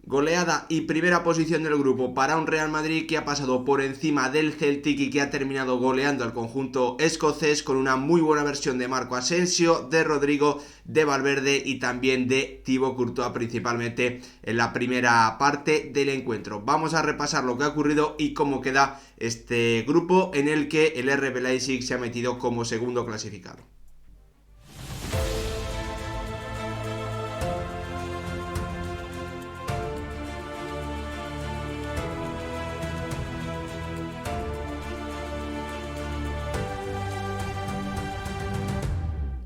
Goleada y primera posición del grupo para un Real Madrid que ha pasado por encima del Celtic y que ha terminado goleando al conjunto escocés con una muy buena versión de Marco Asensio, de Rodrigo, de Valverde y también de Thibaut Courtois, principalmente en la primera parte del encuentro. Vamos a repasar lo que ha ocurrido y cómo queda este grupo en el que el RB Leipzig se ha metido como segundo clasificado.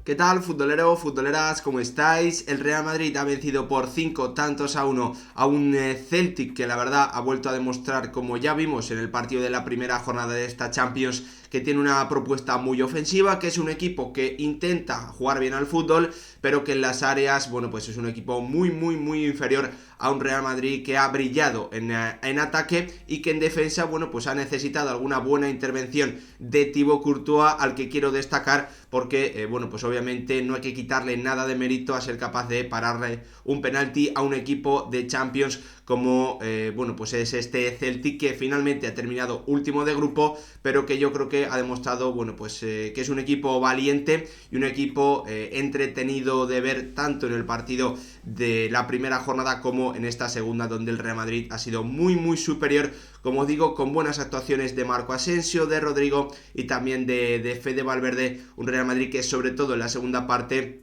¿Qué tal, futbolero, futboleras? ¿Cómo estáis? El Real Madrid ha vencido por 5-1 a un Celtic que la verdad ha vuelto a demostrar, como ya vimos en el partido de la primera jornada de esta Champions, que tiene una propuesta muy ofensiva, que es un equipo que intenta jugar bien al fútbol, pero que en las áreas, bueno, pues es un equipo muy inferior a un Real Madrid que ha brillado en ataque y que en defensa, bueno, pues ha necesitado alguna buena intervención de Thibaut Courtois, al que quiero destacar porque, bueno, pues obviamente no hay que quitarle nada de mérito a ser capaz de pararle un penalti a un equipo de Champions como, bueno, pues es este Celtic, que finalmente ha terminado último de grupo, pero que yo creo que ha demostrado, bueno, pues que es un equipo valiente y un equipo entretenido de ver, tanto en el partido de la primera jornada como en esta segunda, donde el Real Madrid ha sido muy superior, como digo, con buenas actuaciones de Marco Asensio, de Rodrigo y también de Fede Valverde. Un Real Madrid que sobre todo en la segunda parte,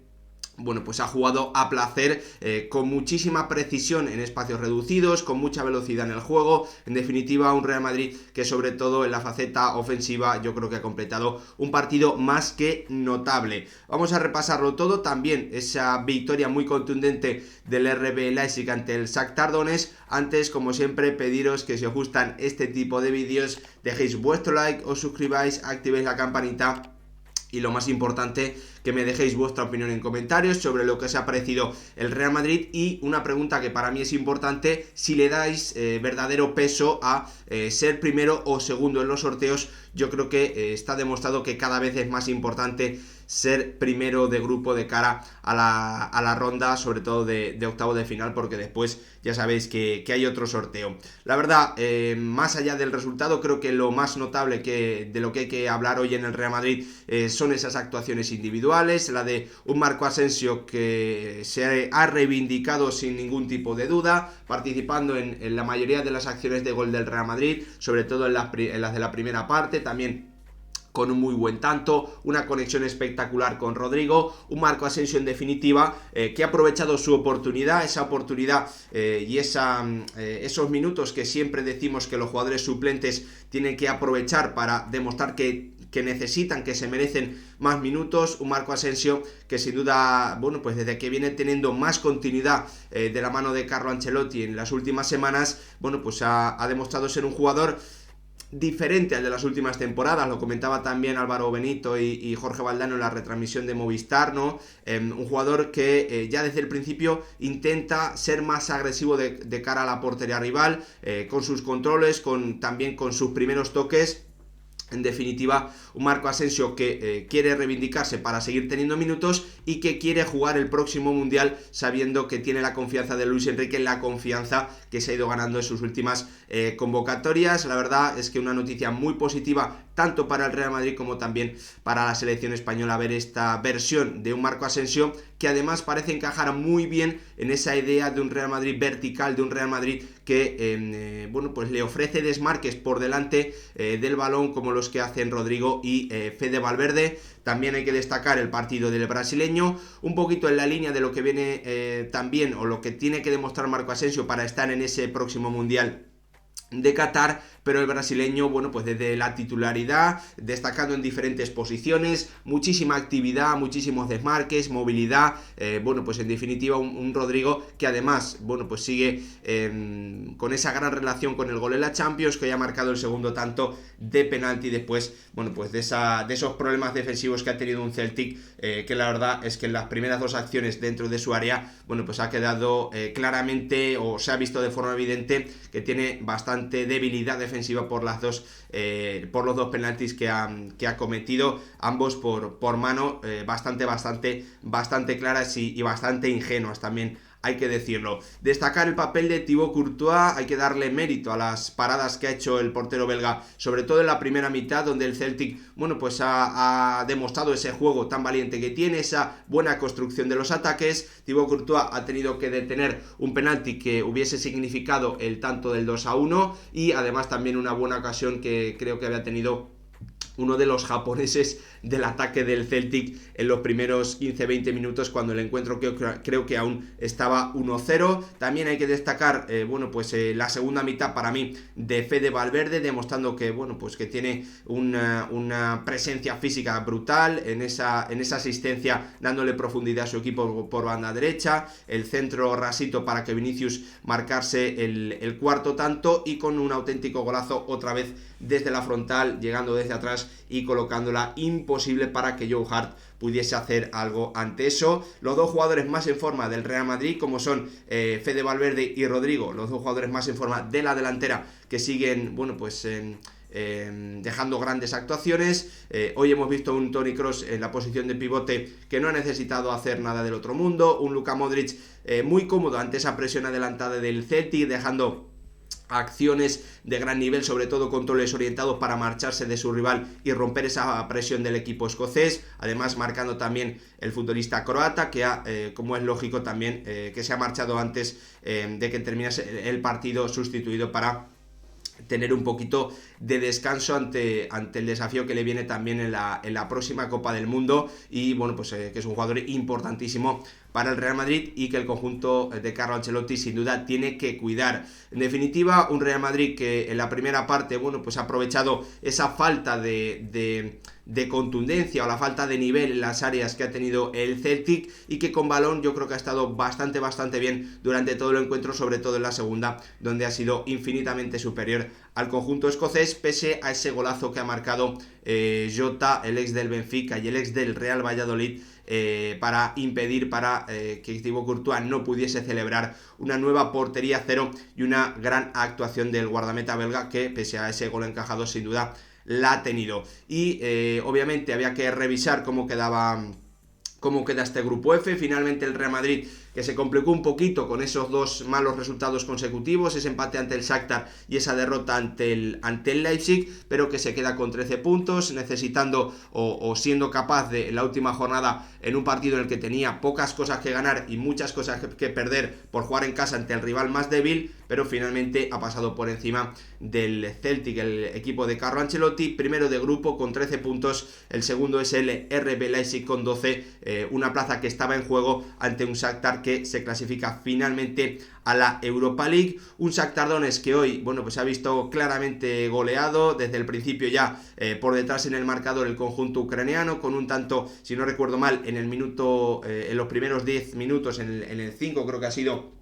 bueno, pues ha jugado a placer, con muchísima precisión en espacios reducidos, con mucha velocidad en el juego. En definitiva, un Real Madrid que sobre todo en la faceta ofensiva yo creo que ha completado un partido más que notable. Vamos a repasarlo todo, también esa victoria muy contundente del RB Leipzig ante el Shakhtar Donetsk. Antes, como siempre, pediros que si os gustan este tipo de vídeos dejéis vuestro like, os suscribáis, activéis la campanita y lo más importante, que me dejéis vuestra opinión en comentarios sobre lo que os ha parecido el Real Madrid, y una pregunta que para mí es importante: si le dais verdadero peso a ser primero o segundo en los sorteos. Yo creo que está demostrado que cada vez es más importante ser primero de grupo de cara a la ronda, sobre todo de octavo de final, porque después ya sabéis que hay otro sorteo. La verdad, más allá del resultado, creo que lo más notable de lo que hay que hablar hoy en el Real Madrid son esas actuaciones individuales. La de un Marco Asensio que se ha reivindicado sin ningún tipo de duda, participando en la mayoría de las acciones de gol del Real Madrid, sobre todo en las de la primera parte, también con un muy buen tanto, una conexión espectacular con Rodrigo, un Marco Asensio en definitiva que ha aprovechado su oportunidad, esa oportunidad y esos minutos que siempre decimos que los jugadores suplentes tienen que aprovechar para demostrar que necesitan, que se merecen más minutos. Un Marco Asensio que sin duda, bueno, pues desde que viene teniendo más continuidad de la mano de Carlo Ancelotti en las últimas semanas, bueno, pues ha demostrado ser un jugador diferente al de las últimas temporadas. Lo comentaba también Álvaro Benito y Jorge Valdano en la retransmisión de Movistar, ¿no? Un jugador que ya desde el principio intenta ser más agresivo de cara a la portería rival, con sus controles, también con sus primeros toques. En definitiva, un Marco Asensio que quiere reivindicarse para seguir teniendo minutos y que quiere jugar el próximo Mundial sabiendo que tiene la confianza de Luis Enrique, la confianza que se ha ido ganando en sus últimas convocatorias. La verdad es que una noticia muy positiva tanto para el Real Madrid como también para la selección española, ver esta versión de un Marco Asensio que además parece encajar muy bien en esa idea de un Real Madrid vertical, de un Real Madrid que bueno, pues le ofrece desmarques por delante del balón, como los que hacen Rodrigo y Fede Valverde. También hay que destacar el partido del brasileño, un poquito en la línea de lo que viene también, o lo que tiene que demostrar Marco Asensio para estar en ese próximo Mundial de Qatar, pero el brasileño, bueno, pues desde la titularidad, destacando en diferentes posiciones, muchísima actividad, muchísimos desmarques, movilidad, bueno, pues en definitiva un Rodrigo que además, bueno, pues sigue con esa gran relación con el gol en la Champions, que haya marcado el segundo tanto de penalti después, bueno, pues de esos problemas defensivos que ha tenido un Celtic, que la verdad es que en las primeras dos acciones dentro de su área, bueno, pues ha quedado claramente, o se ha visto de forma evidente, que tiene bastante debilidad defensiva por los dos penaltis que ha cometido, ambos por mano, bastante claras y bastante ingenuas también hay que decirlo. Destacar el papel de Thibaut Courtois, hay que darle mérito a las paradas que ha hecho el portero belga, sobre todo en la primera mitad, donde el Celtic, bueno, pues ha demostrado ese juego tan valiente que tiene, esa buena construcción de los ataques. Thibaut Courtois ha tenido que detener un penalti que hubiese significado el tanto del 2-1 y además también una buena ocasión que creo que había tenido uno de los japoneses del ataque del Celtic en los primeros 15-20 minutos, cuando el encuentro creo que aún estaba 1-0. También hay que destacar la segunda mitad para mí de Fede Valverde, demostrando que que tiene una presencia física brutal en esa asistencia, dándole profundidad a su equipo por banda derecha, el centro rasito para que Vinicius marcase el cuarto tanto, y con un auténtico golazo otra vez desde la frontal, llegando desde atrás y colocándola imposible para que Joe Hart pudiese hacer algo ante eso. Los dos jugadores más en forma del Real Madrid, como son Fede Valverde y Rodrigo, los dos jugadores más en forma de la delantera, que siguen dejando grandes actuaciones. Hoy hemos visto un Toni Kroos en la posición de pivote que no ha necesitado hacer nada del otro mundo, un Luka Modric muy cómodo ante esa presión adelantada del Celtic, dejando acciones de gran nivel, sobre todo controles orientados para marcharse de su rival y romper esa presión del equipo escocés, además marcando también el futbolista croata, que como es lógico también, que se ha marchado antes de que terminase el partido, sustituido para tener un poquito de descanso ante el desafío que le viene también en la próxima Copa del Mundo, y que es un jugador importantísimo para el Real Madrid y que el conjunto de Carlo Ancelotti sin duda tiene que cuidar. En definitiva, un Real Madrid que en la primera parte ha aprovechado esa falta de contundencia o la falta de nivel en las áreas que ha tenido el Celtic, y que con balón yo creo que ha estado bastante bien durante todo el encuentro, sobre todo en la segunda, donde ha sido infinitamente superior al conjunto escocés, pese a ese golazo que ha marcado Jota, el ex del Benfica y el ex del Real Valladolid, para impedir que Thibaut Courtois no pudiese celebrar una nueva portería cero y una gran actuación del guardameta belga, que pese a ese gol encajado sin duda la ha tenido. Y obviamente había que revisar cómo queda este grupo F. Finalmente el Real Madrid, que se complicó un poquito con esos dos malos resultados consecutivos, ese empate ante el Shakhtar y esa derrota ante el Leipzig, pero que se queda con 13 puntos, necesitando o siendo capaz de, en la última jornada, en un partido en el que tenía pocas cosas que ganar y muchas cosas que perder por jugar en casa ante el rival más débil, pero finalmente ha pasado por encima del Celtic, el equipo de Carlo Ancelotti, primero de grupo con 13 puntos, el segundo es el RB Leipzig con 12, una plaza que estaba en juego ante un Shakhtar que se clasifica finalmente a la Europa League. Un Shakhtar Donetsk que hoy se ha visto claramente goleado desde el principio, ya por detrás en el marcador el conjunto ucraniano, con un tanto, si no recuerdo mal, en los primeros 10 minutos, en el 5 creo que ha sido,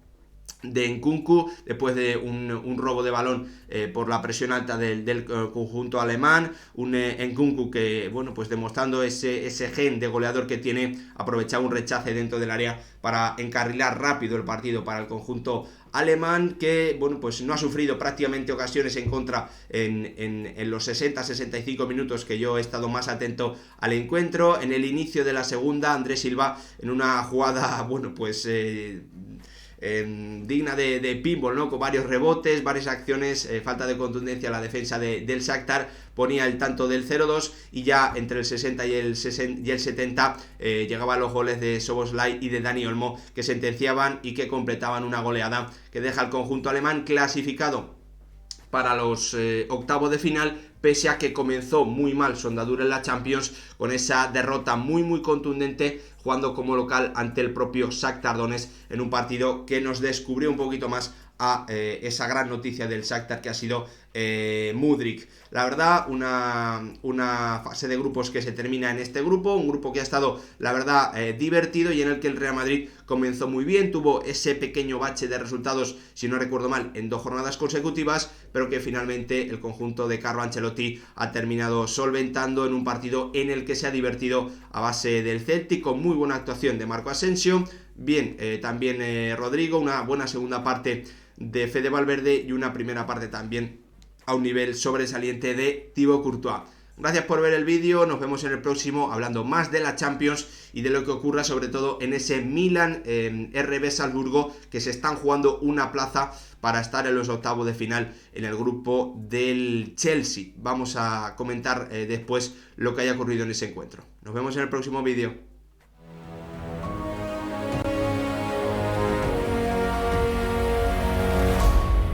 de Nkunku, después de un robo de balón por la presión alta del conjunto alemán. Un Nkunku que, demostrando ese gen de goleador que tiene, aprovechaba un rechace dentro del área para encarrilar rápido el partido para el conjunto alemán, que no ha sufrido prácticamente ocasiones en contra en los 60-65 minutos que yo he estado más atento al encuentro. En el inicio de la segunda, Andrés Silva, en una jugada digna de pinball, ¿no? Con varios rebotes, varias acciones, falta de contundencia en la defensa del Shakhtar, ponía el tanto del 0-2, y ya entre el 60 y el 70 llegaban los goles de Szoboszlai y de Dani Olmo, que sentenciaban y que completaban una goleada que deja al conjunto alemán clasificado para los octavos de final, pese a que comenzó muy mal su andadura en la Champions, con esa derrota muy contundente, jugando como local ante el propio Shakhtar Donetsk, en un partido que nos descubrió un poquito más a esa gran noticia del Shakhtar, que ha sido Mudryk. La verdad, una fase de grupos que se termina en este grupo, un grupo que ha estado, la verdad, divertido, y en el que el Real Madrid comenzó muy bien, tuvo ese pequeño bache de resultados, si no recuerdo mal, en 2 jornadas consecutivas, pero que finalmente el conjunto de Carlo Ancelotti ha terminado solventando en un partido en el que se ha divertido a base del Celtic, con muy buena actuación de Marco Asensio, bien también Rodrigo, una buena segunda parte de Fede Valverde y una primera parte también a un nivel sobresaliente de Thibaut Courtois. Gracias por ver el vídeo, nos vemos en el próximo hablando más de la Champions y de lo que ocurra sobre todo en ese Milan RB Salzburgo, que se están jugando una plaza para estar en los octavos de final en el grupo del Chelsea. Vamos a comentar después lo que haya ocurrido en ese encuentro. Nos vemos en el próximo vídeo.